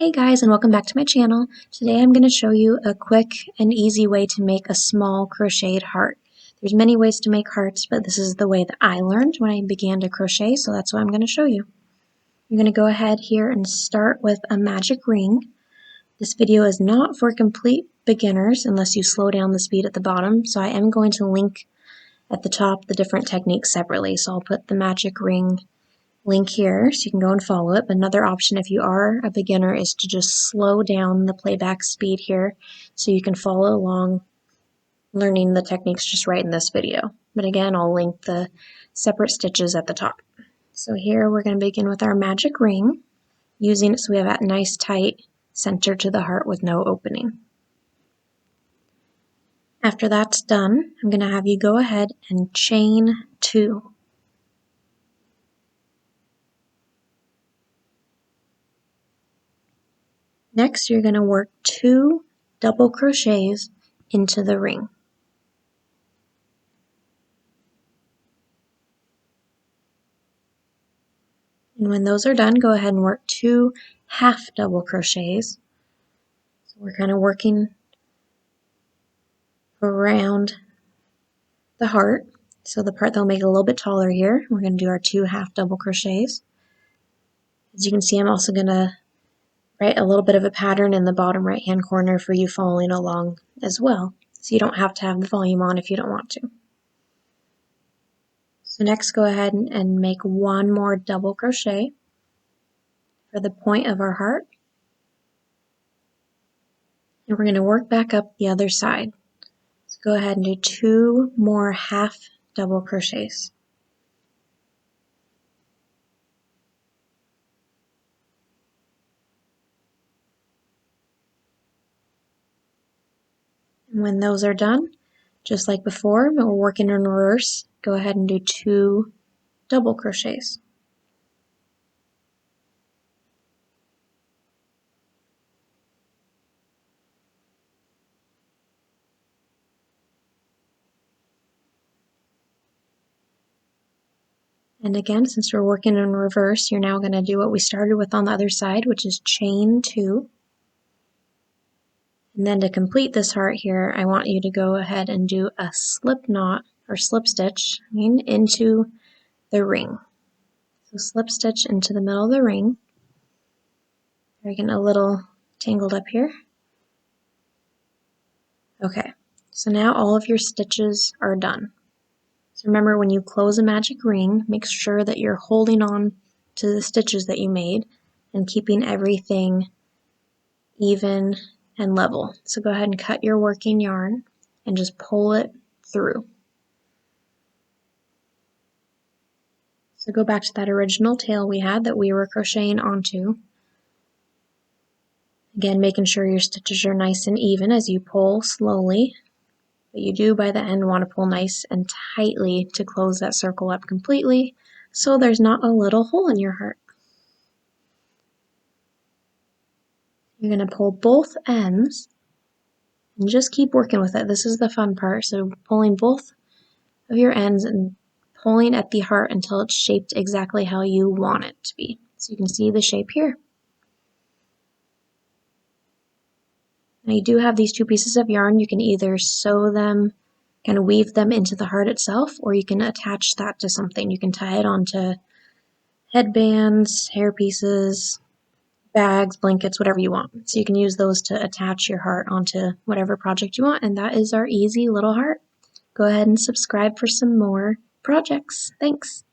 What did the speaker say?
Hey guys, and welcome back to my channel. Today I'm going to show you a quick and easy way to make a small crocheted heart. There's many ways to make hearts, but this is the way that I learned when I began to crochet, so that's what I'm going to show you. You're going to go ahead here and start with a magic ring. This video is not for complete beginners unless you slow down the speed at the bottom, so I am going to link at the top the different techniques separately. So I'll put the magic ring link here so you can go and follow it. But another option if you are a beginner is to just slow down the playback speed here so you can follow along learning the techniques just right in this video. But again, I'll link the separate stitches at the top. So here we're going to begin with our magic ring, using it so we have that nice tight center to the heart with no opening. After that's done, I'm going to have you go ahead and chain 2. Next, you're going to work 2 double crochets into the ring. And when those are done, go ahead and work 2 half double crochets. So we're kind of working around the heart. So the part that'll make it a little bit taller here, we're going to do our 2 half double crochets. As you can see, I'm also going to write a little bit of a pattern in the bottom right hand corner for you following along as well. So you don't have to have the volume on if you don't want to. So next, go ahead and make 1 more double crochet for the point of our heart. And we're going to work back up the other side. So go ahead and do 2 more half double crochets. And when those are done, just like before, but we're working in reverse, go ahead and do 2 double crochets. And again, since we're working in reverse, you're now going to do what we started with on the other side, which is chain 2. And then to complete this heart here, I want you to go ahead and do a slip knot or slip stitch into the ring. So slip stitch into the middle of the ring. They're getting a little tangled up here. Okay, so now all of your stitches are done. So remember, when you close a magic ring, make sure that you're holding on to the stitches that you made and keeping everything even and level. So go ahead and cut your working yarn and just pull it through. So go back to that original tail we had that we were crocheting onto. Again, making sure your stitches are nice and even as you pull slowly, but you do by the end want to pull nice and tightly to close that circle up completely so there's not a little hole in your heart. You're going to pull both ends and just keep working with it. This is the fun part. So pulling both of your ends and pulling at the heart until it's shaped exactly how you want it to be. So you can see the shape here. Now you do have these 2 pieces of yarn. You can either sew them, kind of weave them into the heart itself, or you can attach that to something. You can tie it onto headbands, hair pieces, bags, blankets, whatever you want. So you can use those to attach your heart onto whatever project you want, and that is our easy little heart. Go ahead and subscribe for some more projects. Thanks.